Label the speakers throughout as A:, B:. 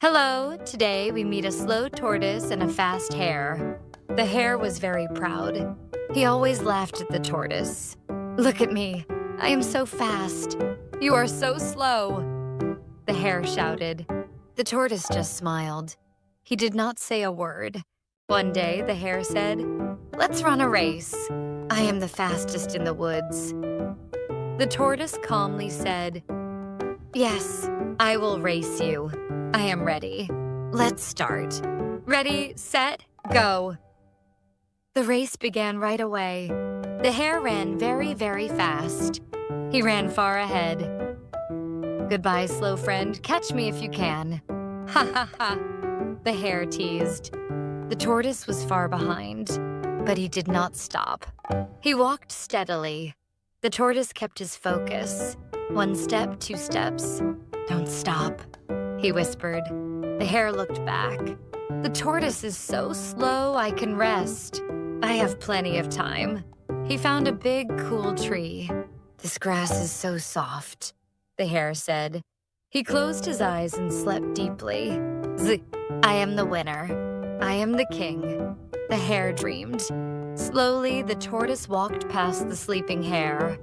A: Hello, today we meet a slow tortoise and a fast hare. The hare was very proud. He always laughed at the tortoise. "Look at me, I am so fast. You are so slow," the hare shouted. The tortoise just smiled. He did not say a word. One day, the hare said, "Let's run a race. I am the fastest in the woods." The tortoise calmly said, "Yes, I will race you. I am ready. Let's start. Ready, set, go." The race began right away. The hare ran very, very fast. He ran far ahead. "Goodbye, slow friend. Catch me if you can." "Ha ha ha," the hare teased. The tortoise was far behind, but he did not stop. He walked steadily. The tortoise kept his focus. 1 step, 2 steps. "Don't stop," he whispered. The hare looked back. "The tortoise is so slow I can rest. I have plenty of time." He found a big, cool tree. "This grass is so soft," the hare said. He closed his eyes and slept deeply. "I am the winner. I am the king," the hare dreamed. Slowly, the tortoise walked past the sleeping hare.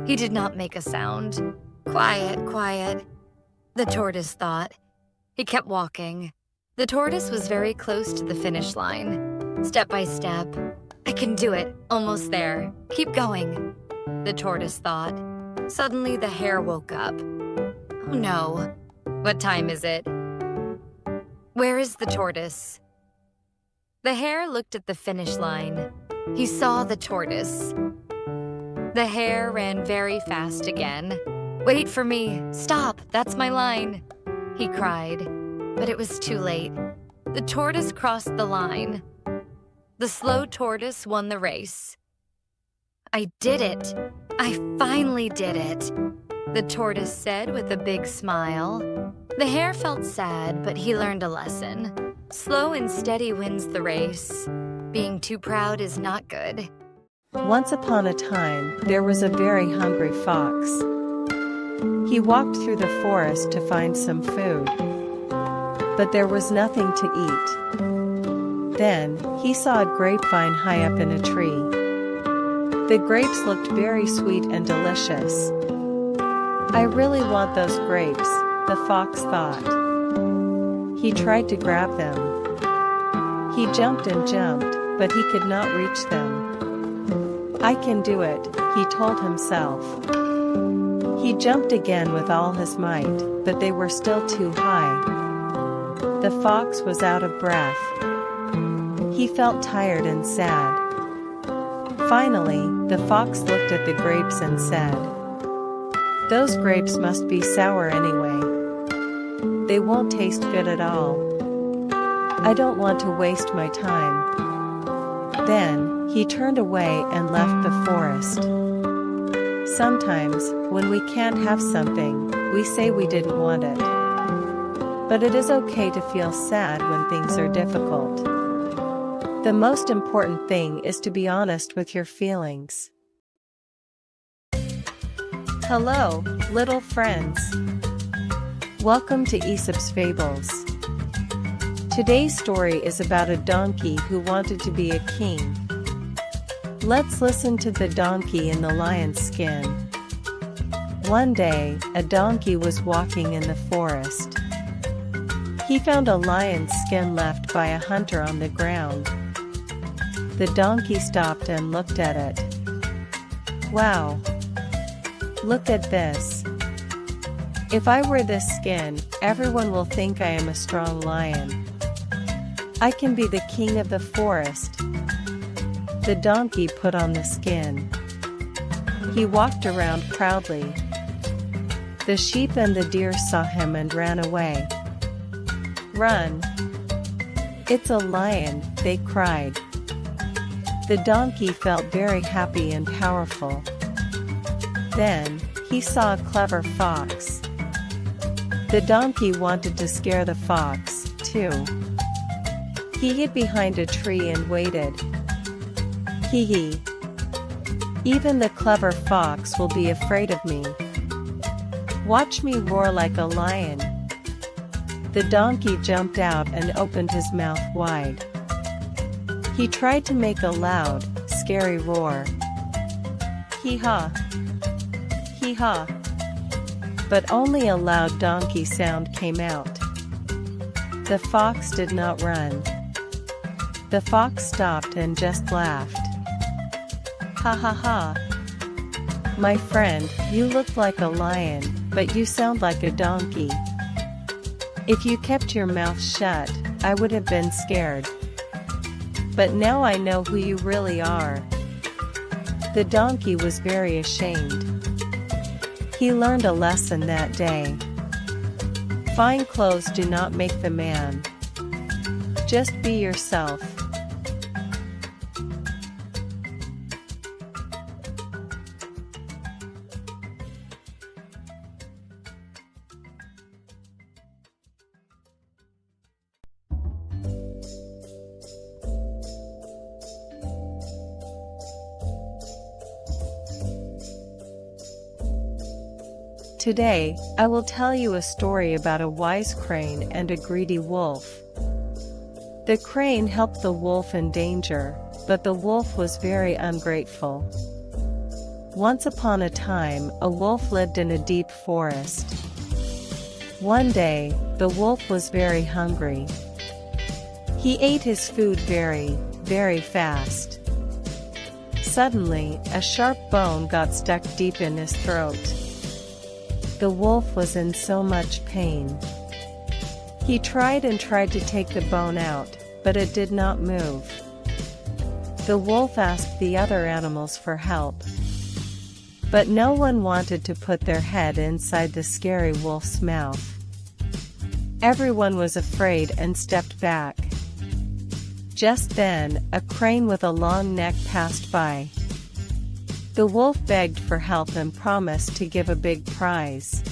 A: He did not make a sound. "Quiet, quiet," the tortoise thought. He kept walking. The tortoise was very close to the finish line. Step by step. "I can do it. Almost there. Keep going," the tortoise thought. Suddenly, the hare woke up. "Oh no. What time is it? Where is the tortoise?" The hare looked at the finish line. He saw the tortoise. The hare ran very fast again. "Wait for me. Stop. That's my line," he cried. But it was too late. The tortoise crossed the line. The slow tortoise won the race. "I did it. I finally did it," the tortoise said with a big smile. The hare felt sad, but he learned a lesson. Slow and steady wins the race. Being too proud is not good.
B: Once upon a time, there was a very hungry fox. He walked through the forest to find some food, but there was nothing to eat. Then, he saw a grapevine high up in a tree. The grapes looked very sweet and delicious. "I really want those grapes," the fox thought. He tried to grab them. He jumped and jumped, but he could not reach them. "I can do it," he told himself. He jumped again with all his might, but they were still too high. The fox was out of breath. He felt tired and sad. Finally, the fox looked at the grapes and said, "Those grapes must be sour anyway. They won't taste good at all. I don't want to waste my time." Then, he turned away and left the forest. Sometimes, when we can't have something, we say we didn't want it. But it is okay to feel sad when things are difficult. The most important thing is to be honest with your feelings. Hello, little friends. Welcome to Aesop's Fables. Today's story is about a donkey who wanted to be a king. Let's listen to the donkey in the lion's skin. One day, a donkey was walking in the forest. He found a lion's skin left by a hunter on the ground. The donkey stopped and looked at it. "Wow! Look at this. If I wear this skin, everyone will think I am a strong lion. I can be the king of the forest." The donkey put on the skin. He walked around proudly. The sheep and the deer saw him and ran away. "Run! It's a lion," they cried. The donkey felt very happy and powerful. Then, he saw a clever fox. The donkey wanted to scare the fox, too. He hid behind a tree and waited. Hee hee. Even the clever fox will be afraid of me. Watch me roar like a lion. The donkey jumped out and opened his mouth wide. He tried to make a loud, scary roar. Hee-haw! Hee-haw! But only a loud donkey sound came out. The fox did not run. The fox stopped and just laughed. Ha ha ha! My friend, you look like a lion, but you sound like a donkey. If you kept your mouth shut, I would have been scared. But now I know who you really are. The donkey was very ashamed. He learned a lesson that day. Fine clothes do not make the man. Just be yourself. Today, I will tell you a story about a wise crane and a greedy wolf. The crane helped the wolf in danger, but the wolf was very ungrateful. Once upon a time, a wolf lived in a deep forest. One day, the wolf was very hungry. He ate his food very, very fast. Suddenly, a sharp bone got stuck deep in his throat. The wolf was in so much pain. He tried and tried to take the bone out, but it did not move. The wolf asked the other animals for help. But no one wanted to put their head inside the scary wolf's mouth. Everyone was afraid and stepped back. Just then, a crane with a long neck passed by. The wolf begged for help and promised to give a big prize.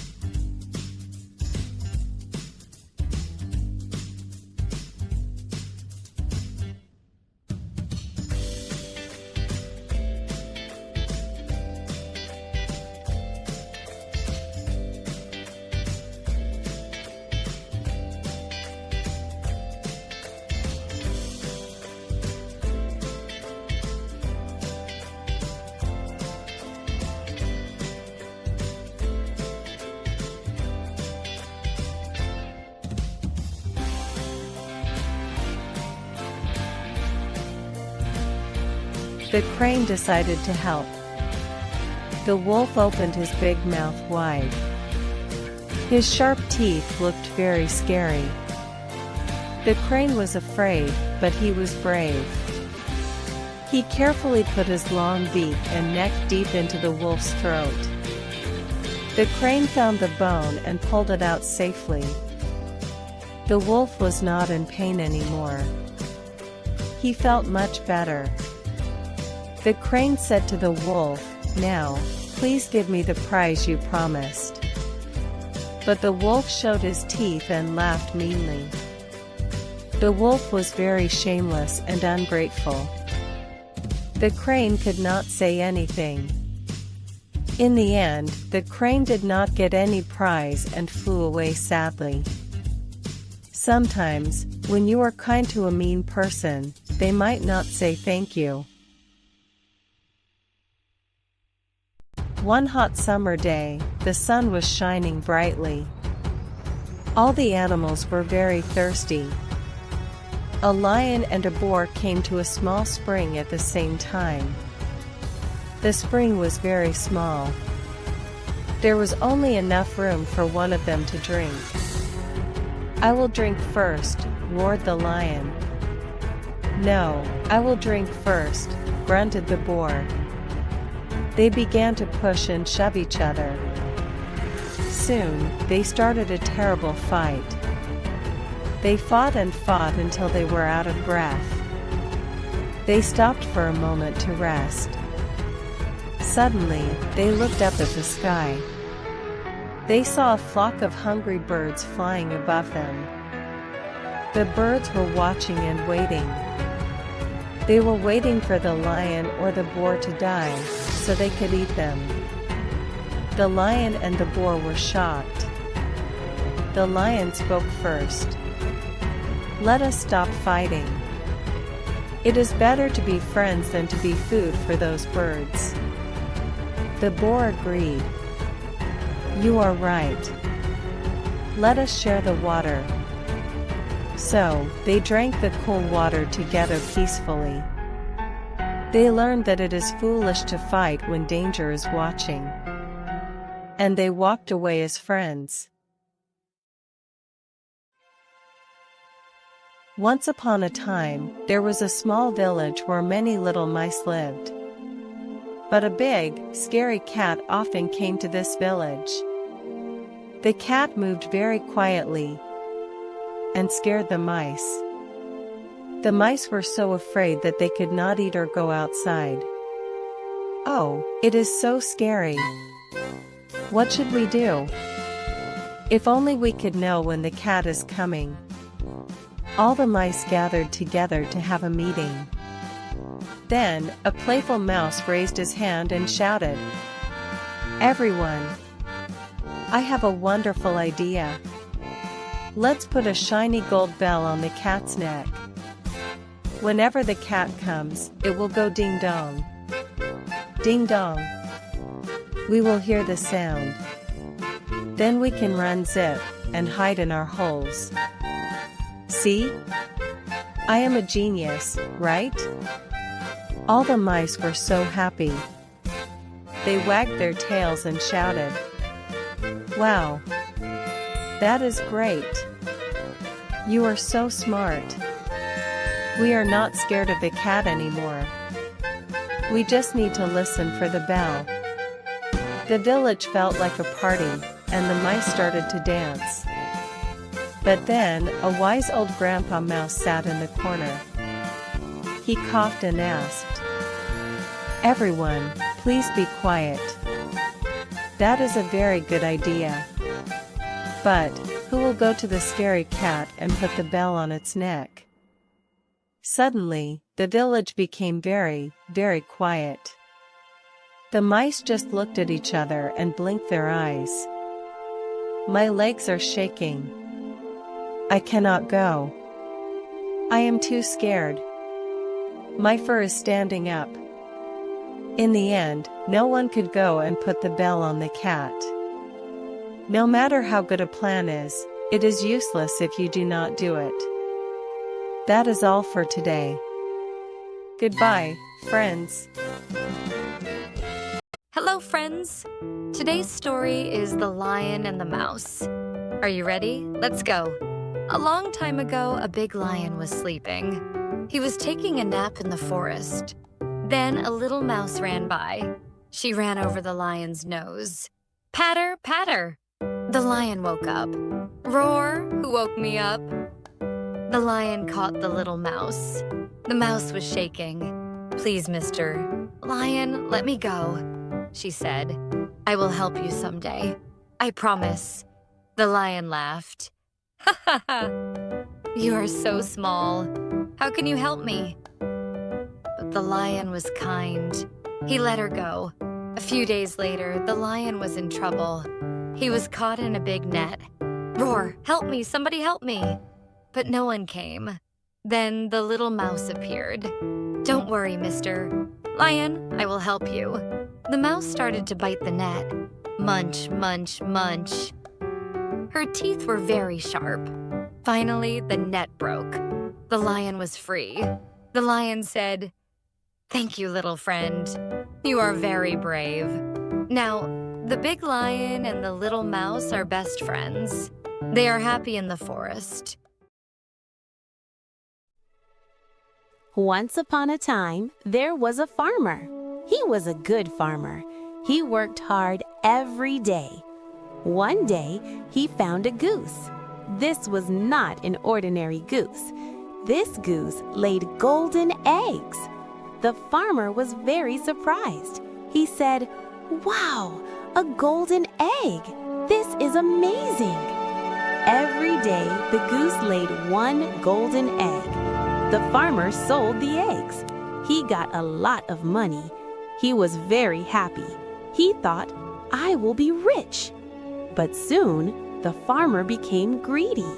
B: The crane decided to help. The wolf opened his big mouth wide. His sharp teeth looked very scary. The crane was afraid, but he was brave. He carefully put his long beak and neck deep into the wolf's throat. The crane found the bone and pulled it out safely. The wolf was not in pain anymore. He felt much better. The crane said to the wolf, "Now, please give me the prize you promised." But the wolf showed his teeth and laughed meanly. The wolf was very shameless and ungrateful. The crane could not say anything. In the end, the crane did not get any prize and flew away sadly. Sometimes, when you are kind to a mean person, they might not say thank you. One hot summer day, the sun was shining brightly. All the animals were very thirsty. A lion and a boar came to a small spring at the same time. The spring was very small. There was only enough room for one of them to drink. "I will drink first," roared the lion. "No, I will drink first," grunted the boar. They began to push and shove each other. Soon, they started a terrible fight. They fought and fought until they were out of breath. They stopped for a moment to rest. Suddenly, they looked up at the sky. They saw a flock of hungry birds flying above them. The birds were watching and waiting. They were waiting for the lion or the boar to die, so they could eat them. The lion and the boar were shocked. the lion spoke first. "Let us stop fighting. It is better to be friends than to be food for those birds." The boar agreed. "You are right. Let us share the water." So, they drank the cool water together peacefully. They learned that it is foolish to fight when danger is watching. And they walked away as friends. Once upon a time, there was a small village where many little mice lived. But a big, scary cat often came to this village. The cat moved very quietly and scared the mice. The mice were so afraid that they could not eat or go outside. "Oh, it is so scary. What should we do? If only we could know when the cat is coming." All the mice gathered together to have a meeting. Then, a playful mouse raised his hand and shouted, "Everyone! I have a wonderful idea. Let's put a shiny gold bell on the cat's neck. Whenever the cat comes, it will go ding-dong. Ding-dong. We will hear the sound. Then we can run zip and hide in our holes. See? I am a genius, right?" All the mice were so happy. They wagged their tails and shouted, "Wow! That is great! You are so smart. We are not scared of the cat anymore. We just need to listen for the bell." The village felt like a party, and the mice started to dance. But then, a wise old grandpa mouse sat in the corner. He coughed and asked, "Everyone, please be quiet. That is a very good idea. But, who will go to the scary cat and put the bell on its neck?" Suddenly, the village became very, very quiet. The mice just looked at each other and blinked their eyes. "My legs are shaking. I cannot go. I am too scared. My fur is standing up." In the end, no one could go and put the bell on the cat. No matter how good a plan is, it is useless if you do not do it. That is all for today. Goodbye, friends.
A: Hello, friends. Today's story is The Lion and the Mouse. Are you ready? Let's go. A long time ago, a big lion was sleeping. He was taking a nap in the forest. Then a little mouse ran by. She ran over the lion's nose. "Patter, patter." The lion woke up. "Roar, who woke me up?" The lion caught the little mouse. The mouse was shaking. "Please, Mr. Lion, let me go," she said. "I will help you someday. I promise." The lion laughed. "Ha ha ha! You are so small. How can you help me?" But the lion was kind. He let her go. A few days later, the lion was in trouble. He was caught in a big net. "Roar, help me, somebody help me!" But no one came. Then the little mouse appeared. "Don't worry, Mr. Lion, I will help you." The mouse started to bite the net. Munch, munch, munch. Her teeth were very sharp. Finally, the net broke. The lion was free. The lion said, "Thank you, little friend. You are very brave." Now, the big lion and the little mouse are best friends. They are happy in the forest.
C: Once upon a time, there was a farmer. He was a good farmer. He worked hard every day. One day, he found a goose. This was not an ordinary goose. This goose laid golden eggs. The farmer was very surprised. He said, "Wow, a golden egg! This is amazing!" Every day, the goose laid one golden egg. The farmer sold the eggs. He got a lot of money. He was very happy. He thought, "I will be rich." But soon, the farmer became greedy.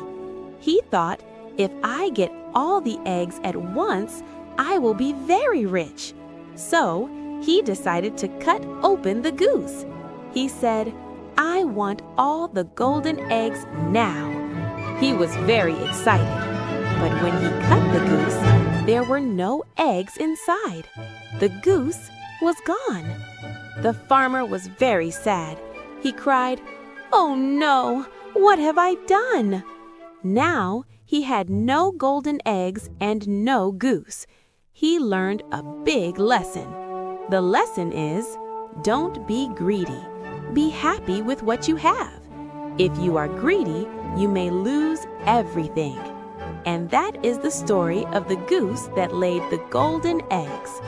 C: He thought, if I get all the eggs at once, I will be very rich. So he decided to cut open the goose. He said, I want all the golden eggs now. He was very excited, but when he cut the goose, there were no eggs inside. The goose was gone. The farmer was very sad. He cried, "Oh no, what have I done?" Now he had no golden eggs and no goose. He learned a big lesson. The lesson is, don't be greedy. Be happy with what you have. If you are greedy, you may lose everything. And that is the story of the goose that laid the golden eggs.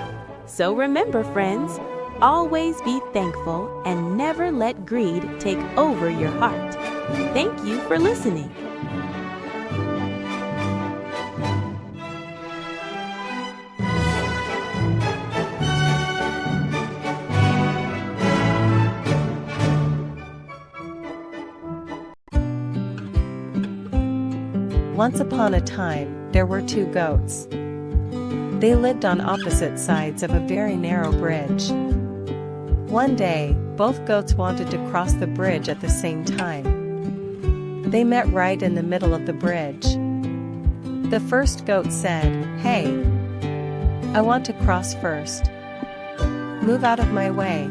C: So remember, friends, always be thankful and never let greed take over your heart. Thank you for listening.
B: Once upon a time, there were two goats. They lived on opposite sides of a very narrow bridge. One day, both goats wanted to cross the bridge at the same time. They met right in the middle of the bridge. The first goat said, "Hey, I want to cross first. Move out of my way."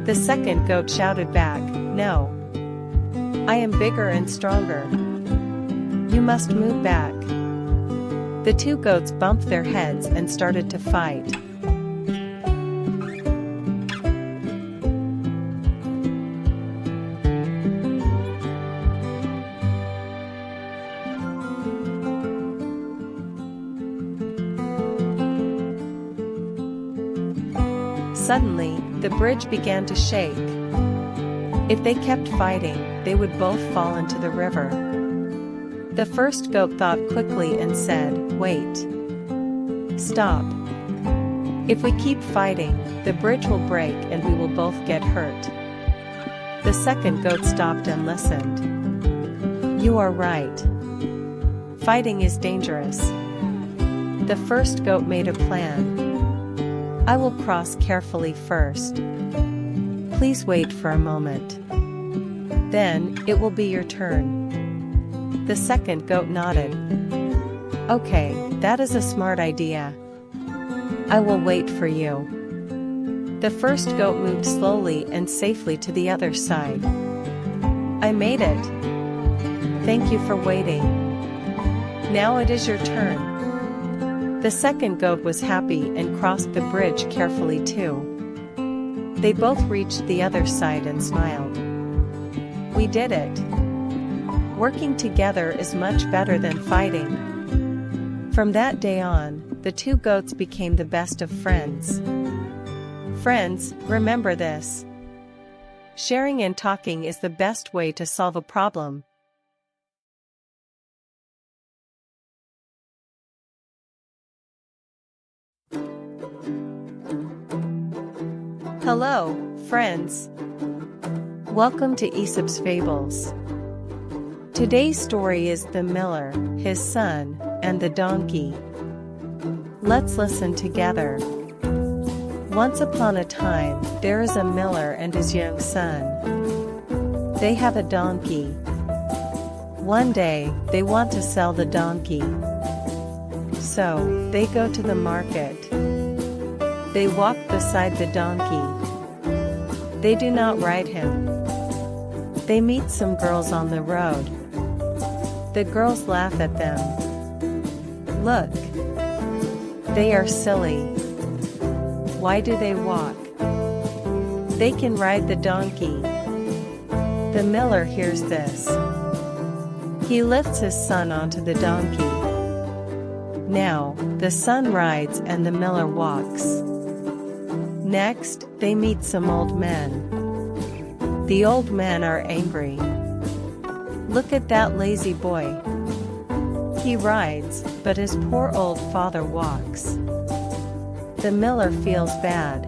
B: The second goat shouted back, "No. I am bigger and stronger. You must move back." The two goats bumped their heads and started to fight. Suddenly, the bridge began to shake. If they kept fighting, they would both fall into the river. The first goat thought quickly and said, "Wait. Stop. If we keep fighting, the bridge will break and we will both get hurt." The second goat stopped and listened. "You are right. Fighting is dangerous." The first goat made a plan. "I will cross carefully first. Please wait for a moment. Then, it will be your turn." The second goat nodded. "Okay, that is a smart idea. I will wait for you." The first goat moved slowly and safely to the other side. "I made it. Thank you for waiting. Now it is your turn." The second goat was happy and crossed the bridge carefully too. They both reached the other side and smiled. "We did it. Working together is much better than fighting." From that day on, the two goats became the best of friends. Friends, remember this. Sharing and talking is the best way to solve a problem. Hello, friends. Welcome to Aesop's Fables. Today's story is The Miller, His Son, and the Donkey. Let's listen together. Once upon a time, there is a miller and his young son. They have a donkey. One day, they want to sell the donkey. So, they go to the market. They walk beside the donkey. They do not ride him. They meet some girls on the road. The girls laugh at them. Look. They are silly. Why do they walk? They can ride the donkey. The miller hears this. He lifts his son onto the donkey. Now, the son rides and the miller walks. Next, they meet some old men. The old men are angry. Look at that lazy boy. He rides, but his poor old father walks. The miller feels bad.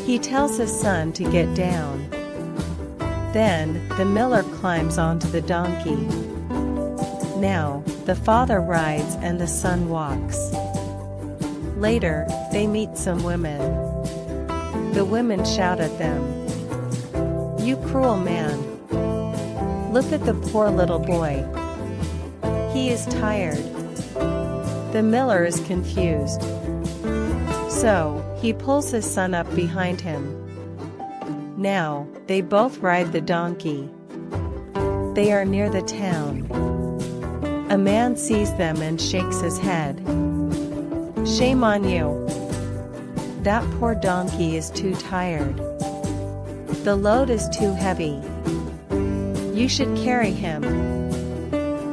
B: He tells his son to get down. Then, the miller climbs onto the donkey. Now, the father rides and the son walks. Later, they meet some women. The women shout at them, "You cruel man! Look at the poor little boy. He is tired." The miller is confused. So, he pulls his son up behind him. Now, they both ride the donkey. They are near the town. A man sees them and shakes his head. "Shame on you. That poor donkey is too tired. The load is too heavy. You should carry him."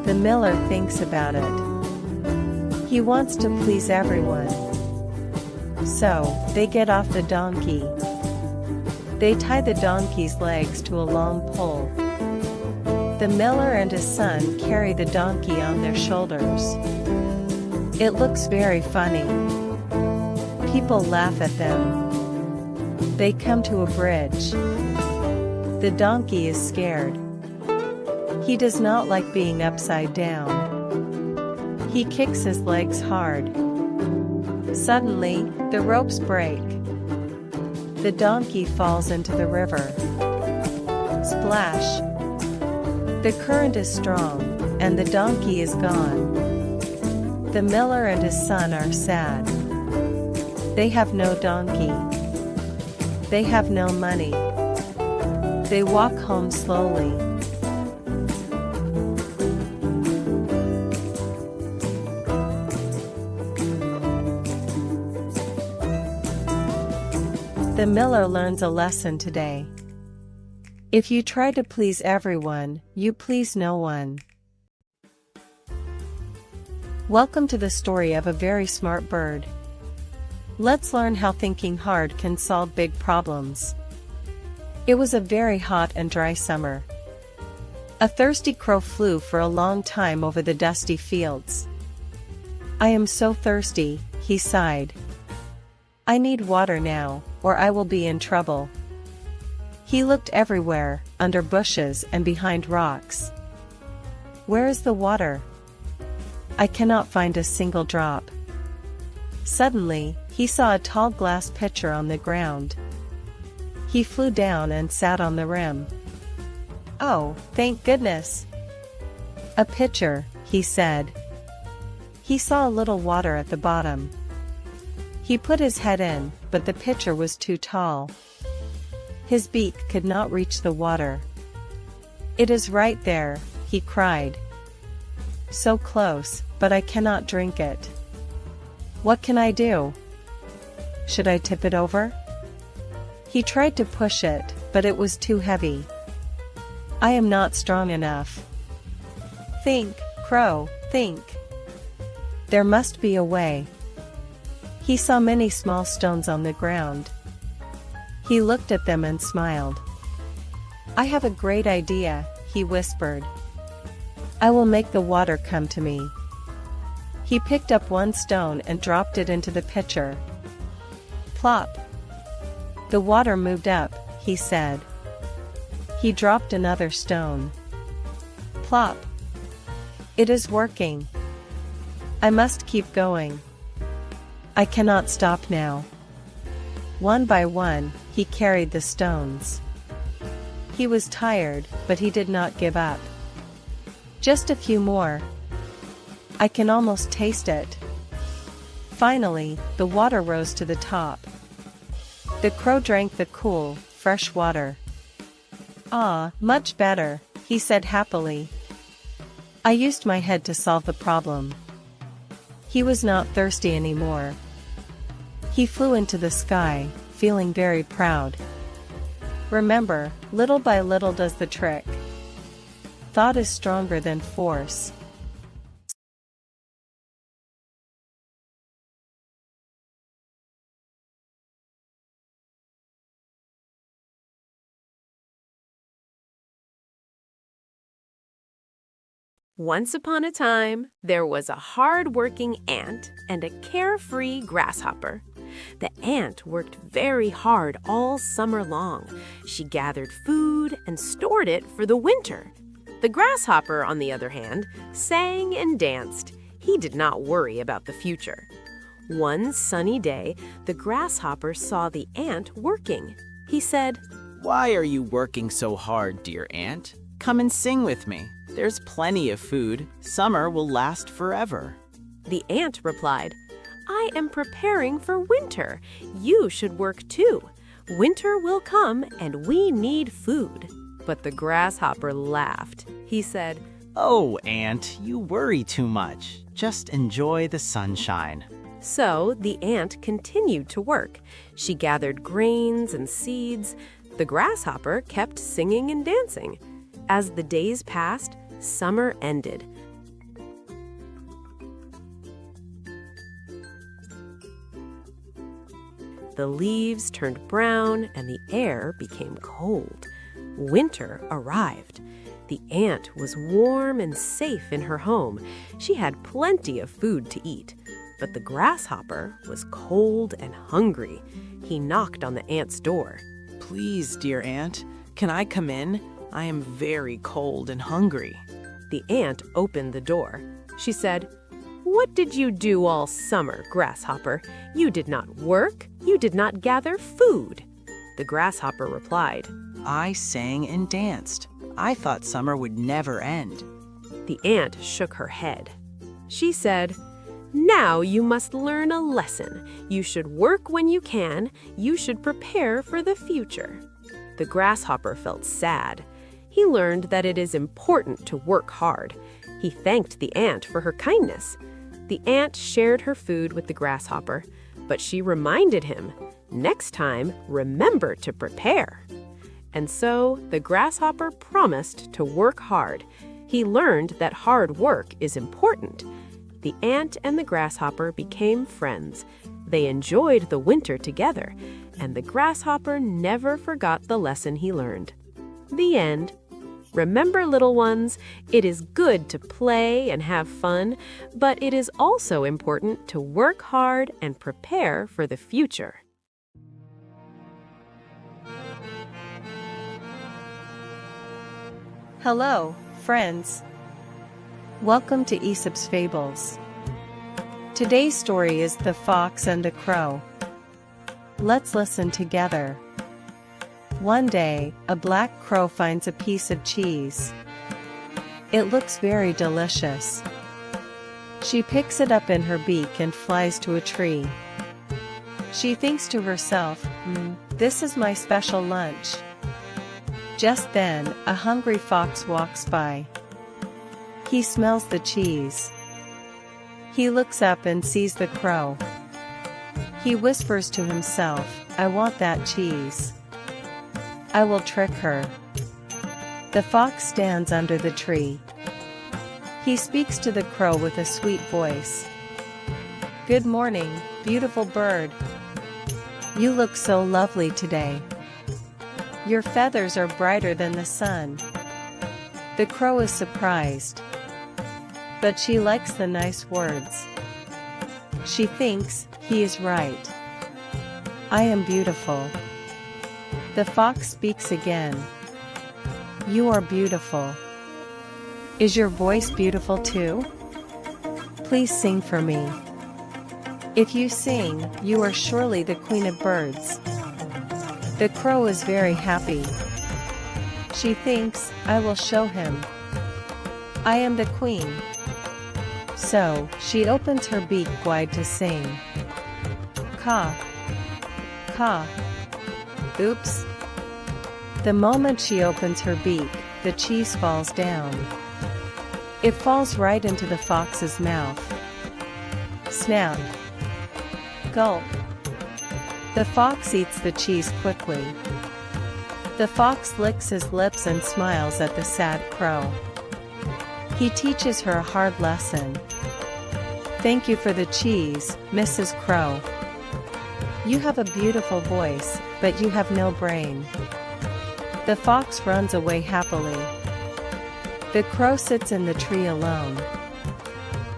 B: The miller thinks about it. He wants to please everyone. So, they get off the donkey. They tie the donkey's legs to a long pole. The miller and his son carry the donkey on their shoulders. It looks very funny. People laugh at them. They come to a bridge. The donkey is scared. He does not like being upside down. He kicks his legs hard. Suddenly, the ropes break. The donkey falls into the river. Splash! The current is strong, and the donkey is gone. The miller and his son are sad. They have no donkey. They have no money. They walk home slowly. The miller learns a lesson today. If you try to please everyone, you please no one. Welcome to the story of a very smart bird. Let's learn how thinking hard can solve big problems. It was a very hot and dry summer. A thirsty crow flew for a long time over the dusty fields. "I am so thirsty," he sighed. "I need water now, or I will be in trouble." He looked everywhere, under bushes and behind rocks. "Where is the water? I cannot find a single drop." Suddenly, he saw a tall glass pitcher on the ground. He flew down and sat on the rim. "Oh, thank goodness! A pitcher," he said. He saw a little water at the bottom. He put his head in, but the pitcher was too tall. His beak could not reach the water. "It is right there," he cried. "So close, but I cannot drink it. What can I do? Should I tip it over?" He tried to push it, but it was too heavy. "I am not strong enough. Think, crow, think. There must be a way." He saw many small stones on the ground. He looked at them and smiled. "I have a great idea," he whispered. "I will make the water come to me." He picked up one stone and dropped it into the pitcher. Plop! The water moved up, he said. He dropped another stone. Plop! It is working. I must keep going. I cannot stop now. One by one, he carried the stones. He was tired, but he did not give up. Just a few more. I can almost taste it. Finally, the water rose to the top. The crow drank the cool, fresh water. "Ah, much better," he said happily. "I used my head to solve the problem." He was not thirsty anymore. He flew into the sky, feeling very proud. Remember, little by little does the trick. Thought is stronger than force.
C: Once upon a time, there was a hard-working ant and a carefree grasshopper. The ant worked very hard all summer long. She gathered food and stored it for the winter. The grasshopper, on the other hand, sang and danced. He did not worry about the future. One sunny day, the grasshopper saw the ant working. He said,
D: "Why are you working so hard, dear ant? Come and sing with me. There's plenty of food. Summer will last forever."
C: The ant replied, "I am preparing for winter. You should work too. Winter will come and we need food." But the grasshopper laughed. He said,
D: "Oh, ant, you worry too much. Just enjoy the sunshine."
C: So the ant continued to work. She gathered grains and seeds. The grasshopper kept singing and dancing. As the days passed, summer ended. The leaves turned brown and the air became cold. Winter arrived. The ant was warm and safe in her home. She had plenty of food to eat. But the grasshopper was cold and hungry. He knocked on the ant's door.
D: "Please, dear ant, can I come in? I am very cold and hungry."
C: The ant opened the door. She said, "What did you do all summer, grasshopper? You did not work. You did not gather food." The grasshopper replied,
D: "I sang and danced. I thought summer would never end."
C: The ant shook her head. She said, "Now you must learn a lesson. You should work when you can. You should prepare for the future." The grasshopper felt sad. He learned that it is important to work hard. He thanked the ant for her kindness. The ant shared her food with the grasshopper, but she reminded him, "Next time, remember to prepare." And so the grasshopper promised to work hard. He learned that hard work is important. The ant and the grasshopper became friends. They enjoyed the winter together, and the grasshopper never forgot the lesson he learned. The end. Remember, little ones, it is good to play and have fun, but it is also important to work hard and prepare for the future.
B: Hello, friends. Welcome to Aesop's Fables. Today's story is The Fox and the Crow. Let's listen together. One day, a black crow finds a piece of cheese. It looks very delicious. She picks it up in her beak and flies to a tree. She thinks to herself, "This is my special lunch." Just then, a hungry fox walks by. He smells the cheese. He looks up and sees the crow. He whispers to himself, "I want that cheese. I will trick her." The fox stands under the tree. He speaks to the crow with a sweet voice. "Good morning, beautiful bird. You look so lovely today. Your feathers are brighter than the sun." The crow is surprised, but she likes the nice words. She thinks he is right. "I am beautiful." The fox speaks again. "You are beautiful. Is your voice beautiful too? Please sing for me. If you sing, you are surely the queen of birds." The crow is very happy. She thinks, "I will show him. I am the queen." So, she opens her beak wide to sing. Caw, caw. Oops. The moment she opens her beak, the cheese falls down. It falls right into the fox's mouth. Snap. Gulp. The fox eats the cheese quickly. The fox licks his lips and smiles at the sad crow. He teaches her a hard lesson. "Thank you for the cheese, Mrs. Crow. You have a beautiful voice, but you have no brain." The fox runs away happily. The crow sits in the tree alone.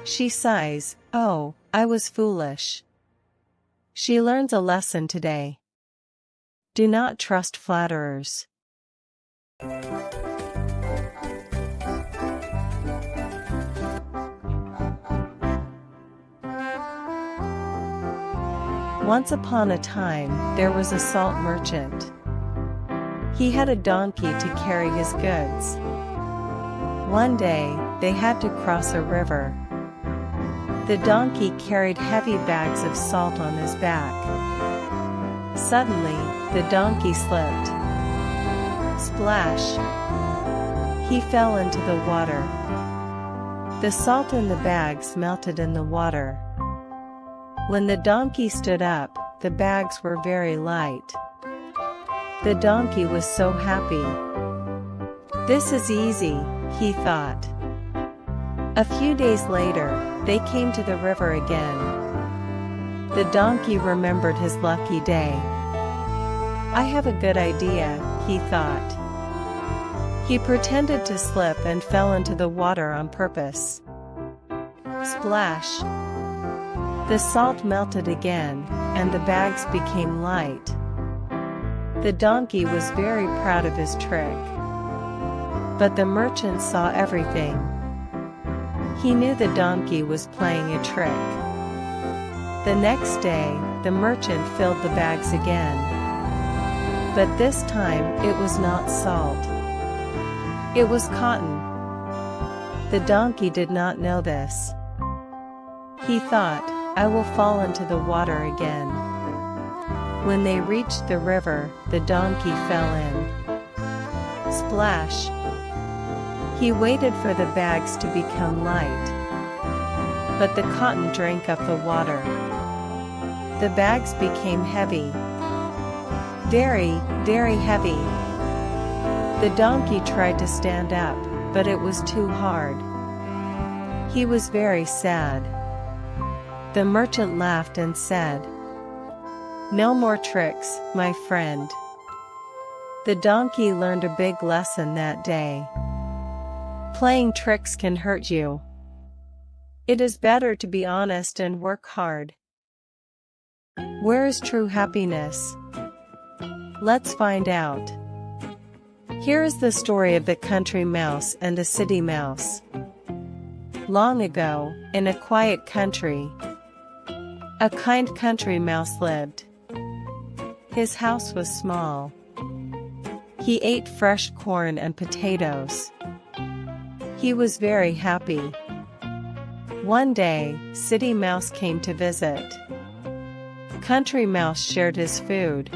B: She sighs, "Oh, I was foolish." She learns a lesson today. Do not trust flatterers. Once upon a time, there was a salt merchant. He had a donkey to carry his goods. One day, they had to cross a river. The donkey carried heavy bags of salt on his back. Suddenly, the donkey slipped. Splash! He fell into the water. The salt in the bags melted in the water. When the donkey stood up, the bags were very light. The donkey was so happy. This is easy, he thought. A few days later, they came to the river again. The donkey remembered his lucky day. I have a good idea, he thought. He pretended to slip and fell into the water on purpose. Splash! The salt melted again, and the bags became light. The donkey was very proud of his trick. But the merchant saw everything. He knew the donkey was playing a trick. The next day, the merchant filled the bags again. But this time, it was not salt. It was cotton. The donkey did not know this. He thought, I will fall into the water again. When they reached the river, the donkey fell in. Splash! He waited for the bags to become light. But the cotton drank up the water. The bags became heavy. Very, very heavy. The donkey tried to stand up, but it was too hard. He was very sad. The merchant laughed and said, "No more tricks, my friend." The donkey learned a big lesson that day. Playing tricks can hurt you. It is better to be honest and work hard. Where is true happiness? Let's find out. Here is the story of the country mouse and the city mouse. Long ago, in a quiet country, a kind country mouse lived. His house was small. He ate fresh corn and potatoes. He was very happy. One day, City Mouse came to visit. Country Mouse shared his food.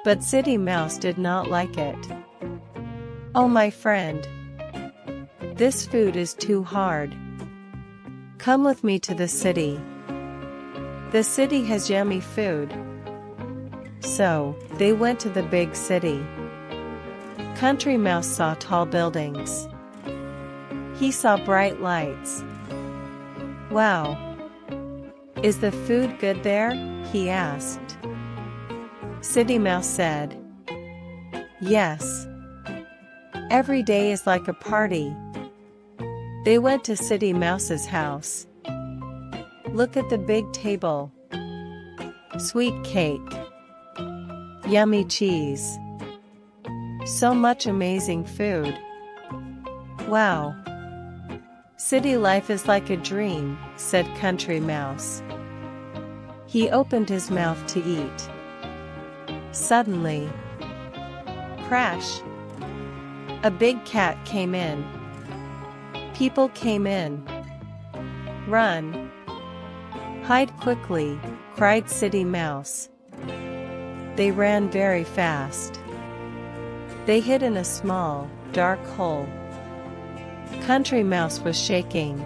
B: But City Mouse did not like it. "Oh, my friend, this food is too hard. Come with me to the city. The city has yummy food." So, they went to the big city. Country Mouse saw tall buildings. He saw bright lights. "Wow! Is the food good there?" he asked. City Mouse said, "Yes. Every day is like a party." They went to City Mouse's house. Look at the big table. Sweet cake. Yummy cheese. So much amazing food. Wow. City life is like a dream, said Country Mouse. He opened his mouth to eat. Suddenly, crash! A big cat came in. People came in. Run! Hide quickly, cried City Mouse. They ran very fast. They hid in a small, dark hole. Country Mouse was shaking.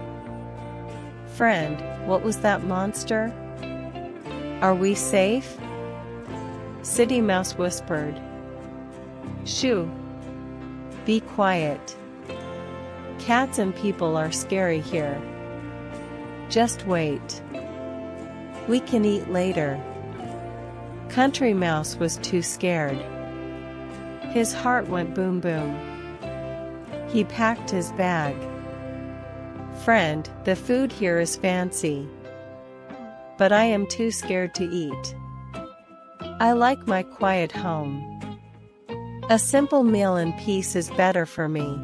B: "Friend, what was that monster? Are we safe?" City Mouse whispered. "Shoo! Be quiet. Cats and people are scary here. Just wait. We can eat later." Country Mouse was too scared. His heart went boom boom. He packed his bag. "Friend, the food here is fancy. but I am too scared to eat. I like my quiet home. A simple meal in peace is better for me.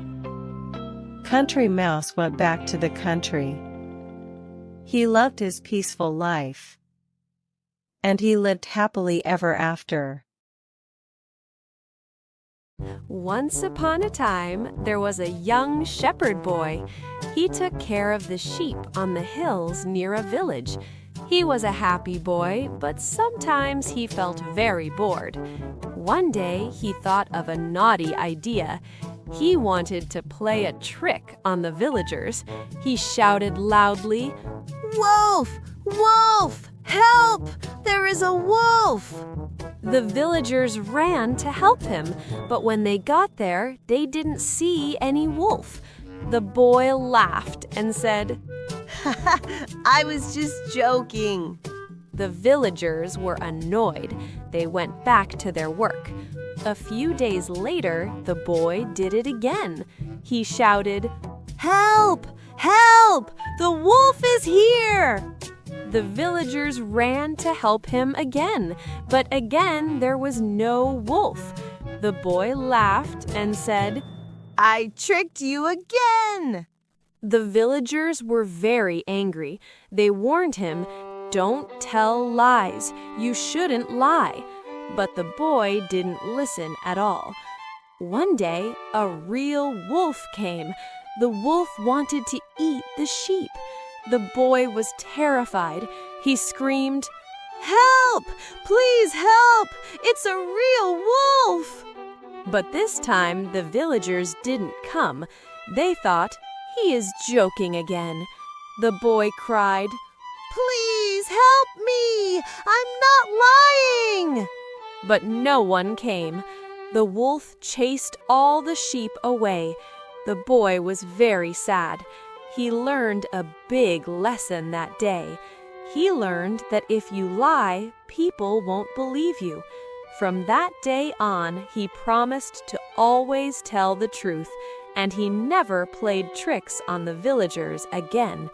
B: Country Mouse went back to the country. He loved his peaceful life. And he lived happily ever after.
E: Once upon a time, there was a young shepherd boy. He took care of the sheep on the hills near a village. He was a happy boy, but sometimes he felt very bored. One day, he thought of a naughty idea. He wanted to play a trick on the villagers. He shouted loudly, "Wolf! Wolf! Help! There is a wolf!" The villagers ran to help him, but when they got there, they didn't see any wolf. The boy laughed and said, "I was just joking." The villagers were annoyed. They went back to their work. A few days later, the boy did it again. He shouted, "Help! Help! The wolf is here!" The villagers ran to help him again, but again there was no wolf. The boy laughed and said, "I tricked you again." The villagers were very angry. They warned him, "Don't tell lies. You shouldn't lie." But the boy didn't listen at all. One day, a real wolf came. The wolf wanted to eat the sheep. The boy was terrified. He screamed, "Help! Please help! It's a real wolf!" But this time the villagers didn't come. They thought, "He is joking again." The boy cried, "Please help me! I'm not lying!" But no one came. The wolf chased all the sheep away. The boy was very sad. He learned a big lesson that day. He learned that if you lie, people won't believe you. From that day on, he promised to always tell the truth, and he never played tricks on the villagers again.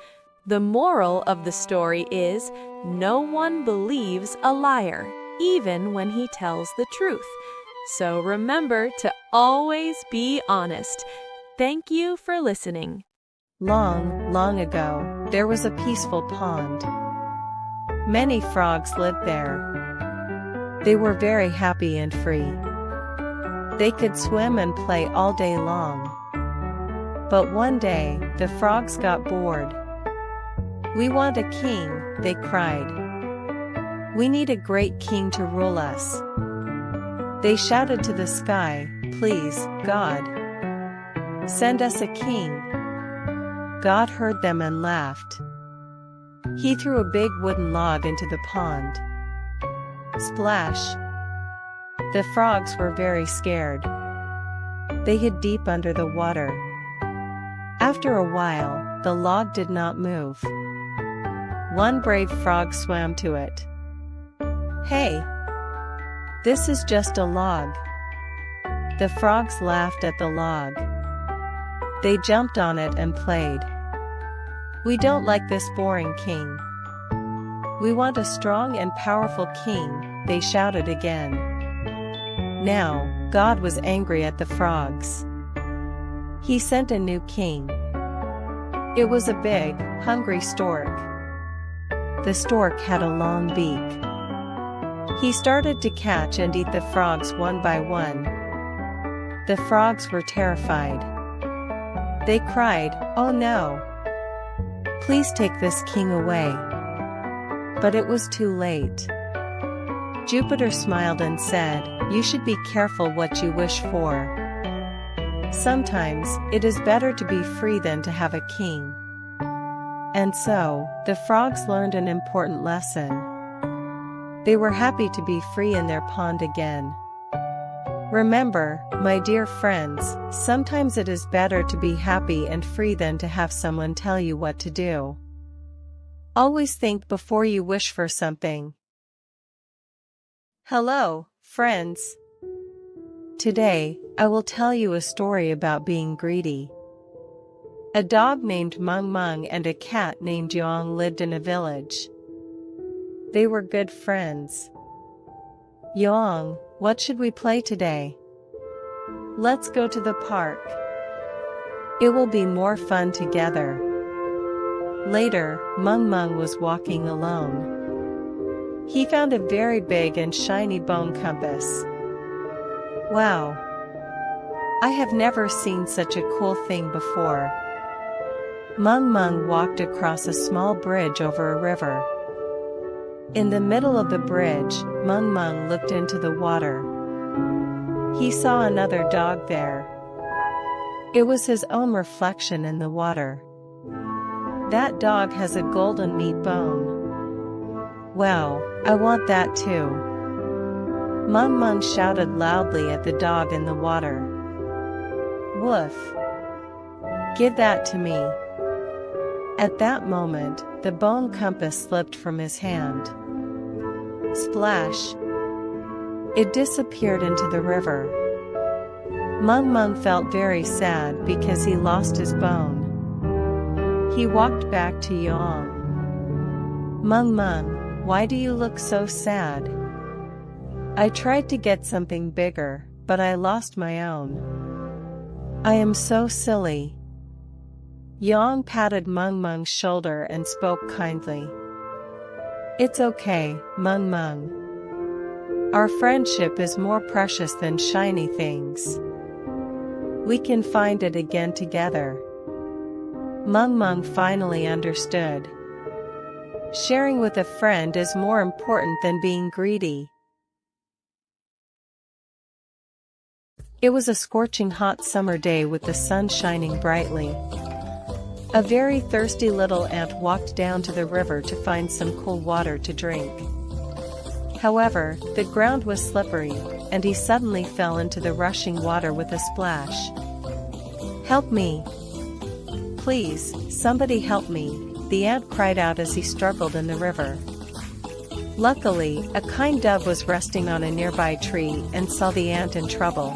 E: The moral of the story is, no one believes a liar, even when he tells the truth. So remember to always be honest. Thank you for listening.
B: Long, long ago, there was a peaceful pond. Many frogs lived there. They were very happy and free. They could swim and play all day long. But one day, the frogs got bored. "We want a king," they cried. "We need a great king to rule us." They shouted to the sky, "Please, God, send us a king." God heard them and laughed. He threw a big wooden log into the pond. Splash! The frogs were very scared. They hid deep under the water. After a while, the log did not move. One brave frog swam to it. "Hey! This is just a log." The frogs laughed at the log. They jumped on it and played. "We don't like this boring king. We want a strong and powerful king," they shouted again. Now, God was angry at the frogs. He sent a new king. It was a big, hungry stork. The stork had a long beak. He started to catch and eat the frogs one by one. The frogs were terrified. They cried, "Oh no! Please take this king away." But it was too late. Jupiter smiled and said, "You should be careful what you wish for. Sometimes, it is better to be free than to have a king." And so, the frogs learned an important lesson. They were happy to be free in their pond again. Remember, my dear friends, sometimes it is better to be happy and free than to have someone tell you what to do. Always think before you wish for something. Hello, friends. Today, I will tell you a story about being greedy. A dog named Mung Mung and a cat named Yong lived in a village. They were good friends. Yoong, what should we play today? Let's go to the park. It will be more fun together. Later, Mung Mung was walking alone. He found a very big and shiny bone compass. Wow! I have never seen such a cool thing before. Mung Mung walked across a small bridge over a river. In the middle of the bridge, Mung Mung looked into the water. He saw another dog there. It was his own reflection in the water. That dog has a golden meat bone. Wow, I want that too. Mung Mung shouted loudly at the dog in the water. Woof! Give that to me. At that moment, the bone compass slipped from his hand. Splash! It disappeared into the river. Mung Mung felt very sad because he lost his bone. He walked back to Yoong. Mung Mung, why do you look so sad? I tried to get something bigger, but I lost my own. I am so silly. Yoong patted Mung Mung's shoulder and spoke kindly. It's okay, Mung Mung. Our friendship is more precious than shiny things. We can find it again together. Mung Mung finally understood. Sharing with a friend is more important than being greedy. It was a scorching hot summer day with the sun shining brightly. A very thirsty little ant walked down to the river to find some cool water to drink. However, the ground was slippery, and he suddenly fell into the rushing water with a splash. Help me! Please, somebody help me, the ant cried out as he struggled in the river. Luckily, a kind dove was resting on a nearby tree and saw the ant in trouble.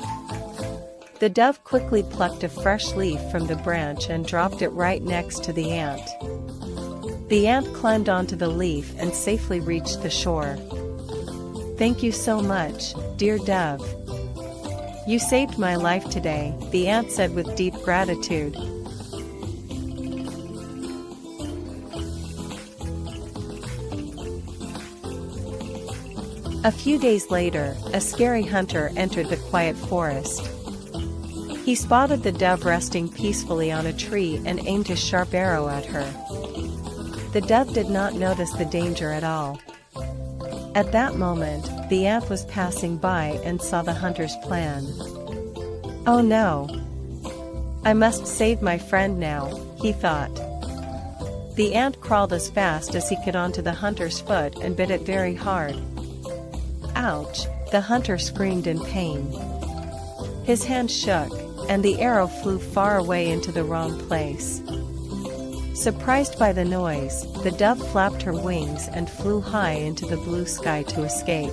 B: The dove quickly plucked a fresh leaf from the branch and dropped it right next to the ant. The ant climbed onto the leaf and safely reached the shore. Thank you so much, dear dove. You saved my life today, the ant said with deep gratitude. A few days later, a scary hunter entered the quiet forest. He spotted the dove resting peacefully on a tree and aimed his sharp arrow at her. The dove did not notice the danger at all. At that moment, the ant was passing by and saw the hunter's plan. Oh no! I must save my friend now, he thought. The ant crawled as fast as he could onto the hunter's foot and bit it very hard. Ouch! The hunter screamed in pain. His hand shook, and the arrow flew far away into the wrong place. Surprised by the noise, the dove flapped her wings and flew high into the blue sky to escape.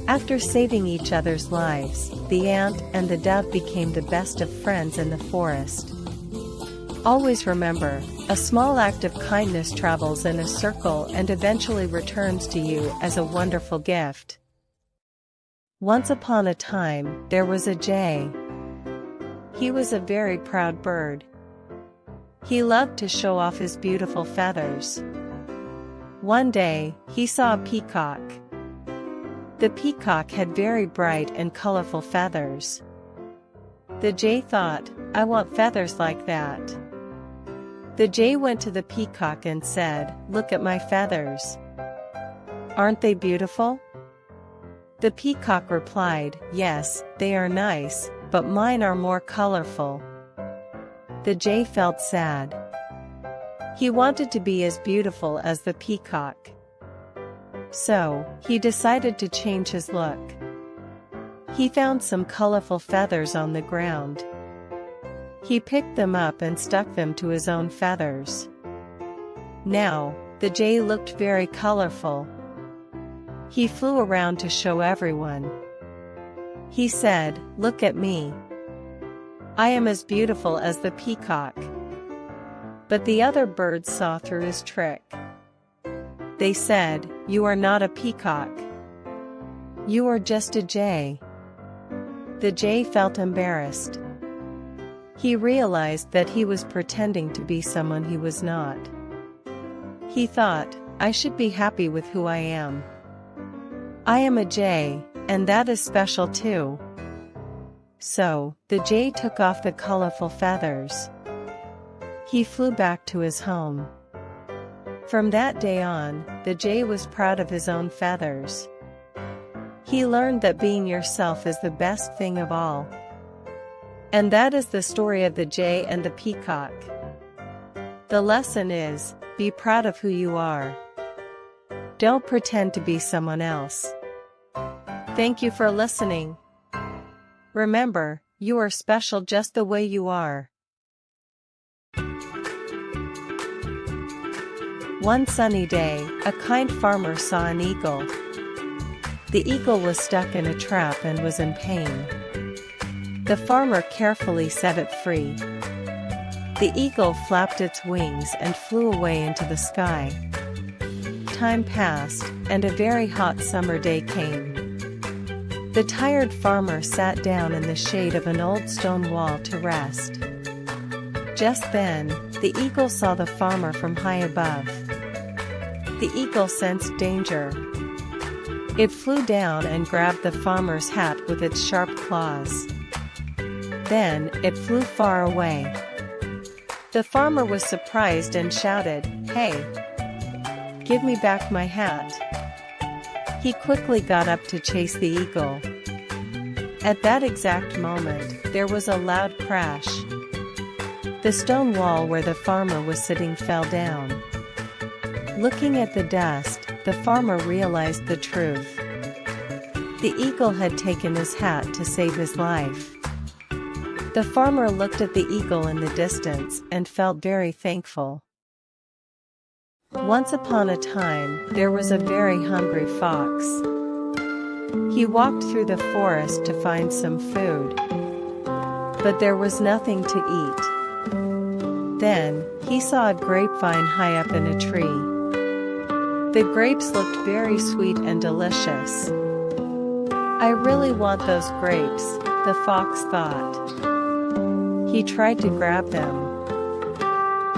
B: After saving each other's lives, the ant and the dove became the best of friends in the forest. Always remember, a small act of kindness travels in a circle and eventually returns to you as a wonderful gift. Once upon a time, there was a jay. He was a very proud bird. He loved to show off his beautiful feathers. One day, he saw a peacock. The peacock had very bright and colorful feathers. The jay thought, I want feathers like that. The jay went to the peacock and said, Look at my feathers. Aren't they beautiful? The peacock replied, Yes, they are nice, but mine are more colorful. The jay felt sad. He wanted to be as beautiful as the peacock. So, he decided to change his look. He found some colorful feathers on the ground. He picked them up and stuck them to his own feathers. Now, the jay looked very colorful. He flew around to show everyone. He said, Look at me. I am as beautiful as the peacock. But the other birds saw through his trick. They said, "You are not a peacock. You are just a jay." The jay felt embarrassed. He realized that he was pretending to be someone he was not. He thought, "I should be happy with who I am. I am a jay, and that is special too." So, the jay took off the colorful feathers. He flew back to his home. From that day on, the jay was proud of his own feathers. He learned that being yourself is the best thing of all. And that is the story of the jay and the peacock. The lesson is, be proud of who you are. Don't pretend to be someone else. Thank you for listening. Remember, you are special just the way you are. One sunny day, a kind farmer saw an eagle. The eagle was stuck in a trap and was in pain. The farmer carefully set it free. The eagle flapped its wings and flew away into the sky. Time passed, and a very hot summer day came. The tired farmer sat down in the shade of an old stone wall to rest. Just then, the eagle saw the farmer from high above. The eagle sensed danger. It flew down and grabbed the farmer's hat with its sharp claws. Then, it flew far away. The farmer was surprised and shouted, "Hey! Give me back my hat." He quickly got up to chase the eagle. At that exact moment, there was a loud crash. The stone wall where the farmer was sitting fell down. Looking at the dust, the farmer realized the truth. The eagle had taken his hat to save his life. The farmer looked at the eagle in the distance and felt very thankful. Once upon a time, there was a very hungry fox. He walked through the forest to find some food, but there was nothing to eat. Then, he saw a grapevine high up in a tree. The grapes looked very sweet and delicious. "I really want those grapes," the fox thought. He tried to grab them.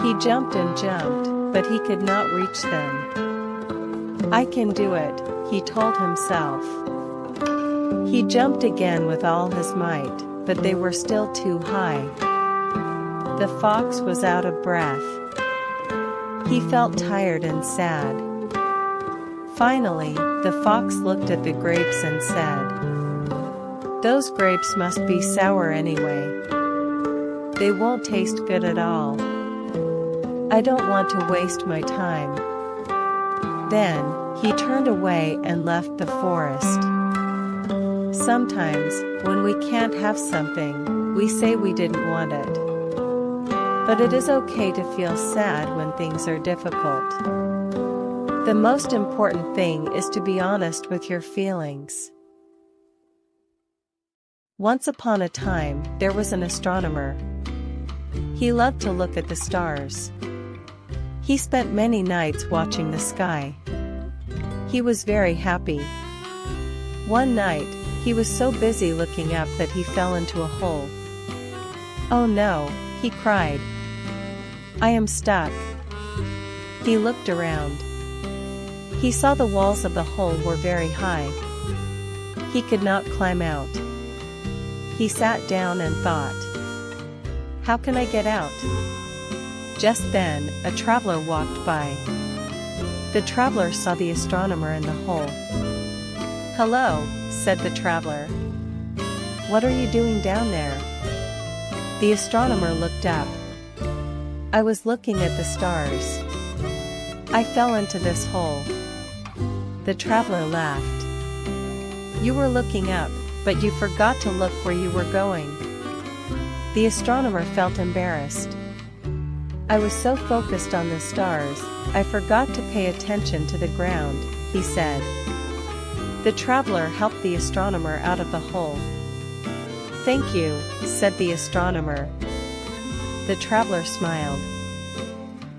B: He jumped and jumped, but he could not reach them. "I can do it," he told himself. He jumped again with all his might, but they were still too high. The fox was out of breath. He felt tired and sad. Finally, the fox looked at the grapes and said, "Those grapes must be sour anyway. They won't taste good at all. I don't want to waste my time." Then, he turned away and left the forest. Sometimes, when we can't have something, we say we didn't want it. But it is okay to feel sad when things are difficult. The most important thing is to be honest with your feelings. Once upon a time, there was an astronomer. He loved to look at the stars. He spent many nights watching the sky. He was very happy. One night, he was so busy looking up that he fell into a hole. "Oh no," he cried. "I am stuck." He looked around. He saw the walls of the hole were very high. He could not climb out. He sat down and thought, "How can I get out?" Just then, a traveler walked by. The traveler saw the astronomer in the hole. "Hello," said the traveler. "What are you doing down there?" The astronomer looked up. "I was looking at the stars. I fell into this hole." The traveler laughed. "You were looking up, but you forgot to look where you were going." The astronomer felt embarrassed. "I was so focused on the stars, I forgot to pay attention to the ground," he said. The traveler helped the astronomer out of the hole. "Thank you," said the astronomer. The traveler smiled.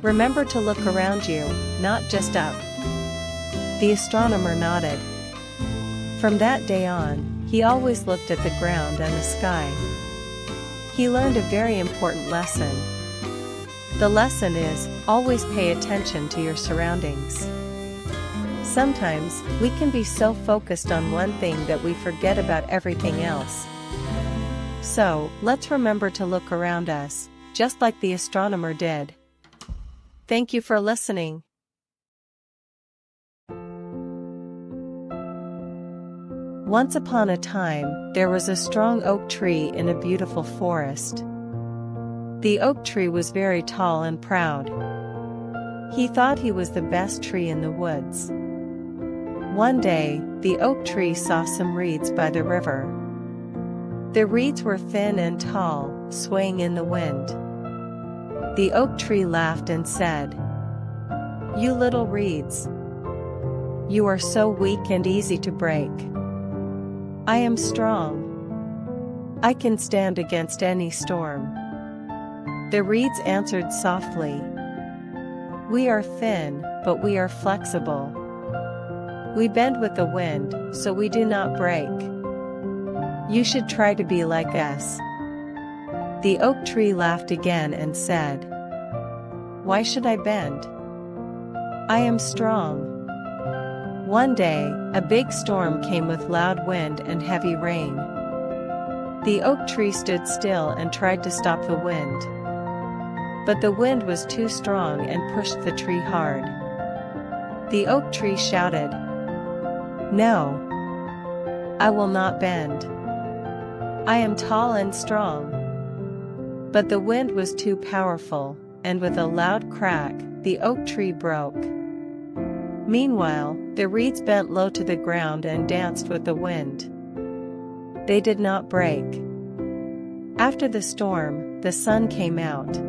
B: "Remember to look around you, not just up." The astronomer nodded. From that day on, he always looked at the ground and the sky. He learned a very important lesson. The lesson is, always pay attention to your surroundings. Sometimes, we can be so focused on one thing that we forget about everything else. So, let's remember to look around us, just like the astronomer did. Thank you for listening. Once upon a time, there was a strong oak tree in a beautiful forest. The oak tree was very tall and proud. He thought he was the best tree in the woods. One day, the oak tree saw some reeds by the river. The reeds were thin and tall, swaying in the wind. The oak tree laughed and said, "You little reeds. You are so weak and easy to break. I am strong. I can stand against any storm." The reeds answered softly, "We are thin, but we are flexible. We bend with the wind, so we do not break. You should try to be like us." The oak tree laughed again and said, "Why should I bend? I am strong." One day, a big storm came with loud wind and heavy rain. The oak tree stood still and tried to stop the wind. But the wind was too strong and pushed the tree hard. The oak tree shouted, "No! I will not bend. I am tall and strong." But the wind was too powerful, and with a loud crack, the oak tree broke. Meanwhile, the reeds bent low to the ground and danced with the wind. They did not break. After the storm, the sun came out.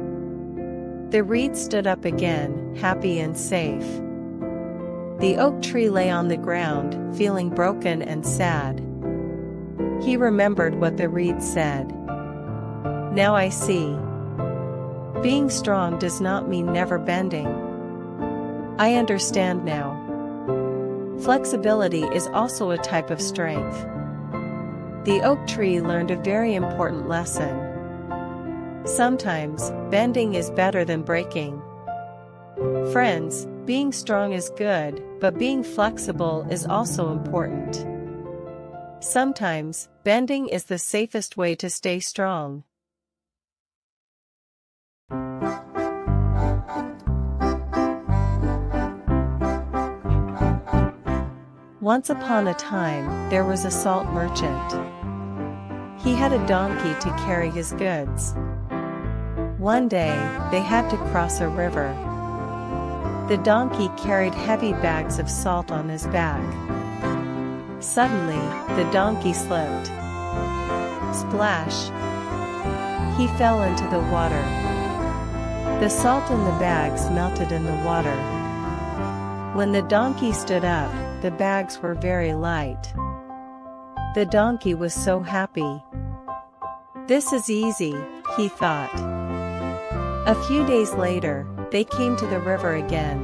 B: The reeds stood up again, happy and safe. The oak tree lay on the ground, feeling broken and sad. He remembered what the reeds said. "Now I see. Being strong does not mean never bending. I understand now. Flexibility is also a type of strength." The oak tree learned a very important lesson. Sometimes, bending is better than breaking. Friends, being strong is good, but being flexible is also important. Sometimes, bending is the safest way to stay strong. Once upon a time, there was a salt merchant. He had a donkey to carry his goods. One day, they had to cross a river. The donkey carried heavy bags of salt on his back. Suddenly, the donkey slipped. Splash! He fell into the water. The salt in the bags melted in the water. When the donkey stood up, the bags were very light. The donkey was so happy. "This is easy," he thought. A few days later, they came to the river again.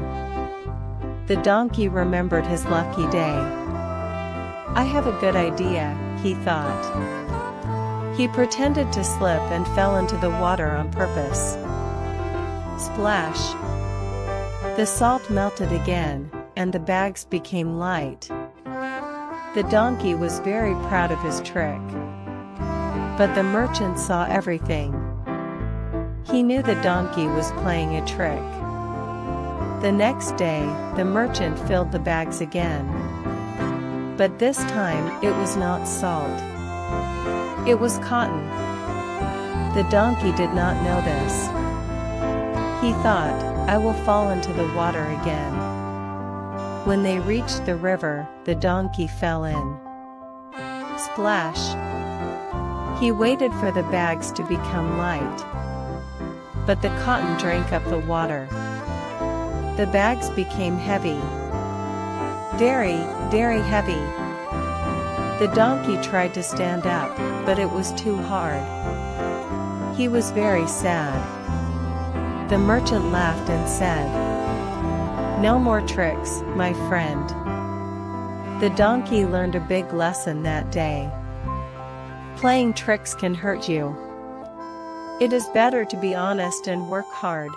B: The donkey remembered his lucky day. "I have a good idea," he thought. He pretended to slip and fell into the water on purpose. Splash! The salt melted again, and the bags became light. The donkey was very proud of his trick. But the merchant saw everything. He knew the donkey was playing a trick. The next day, the merchant filled the bags again. But this time, it was not salt. It was cotton. The donkey did not know this. He thought, "I will fall into the water again." When they reached the river, the donkey fell in. Splash! He waited for the bags to become light. But the cotton drank up the water. The bags became heavy. Very, very heavy. The donkey tried to stand up, but it was too hard. He was very sad. The merchant laughed and said, "No more tricks, my friend. The donkey learned a big lesson that day. Playing tricks can hurt you. It is better to be honest and work hard.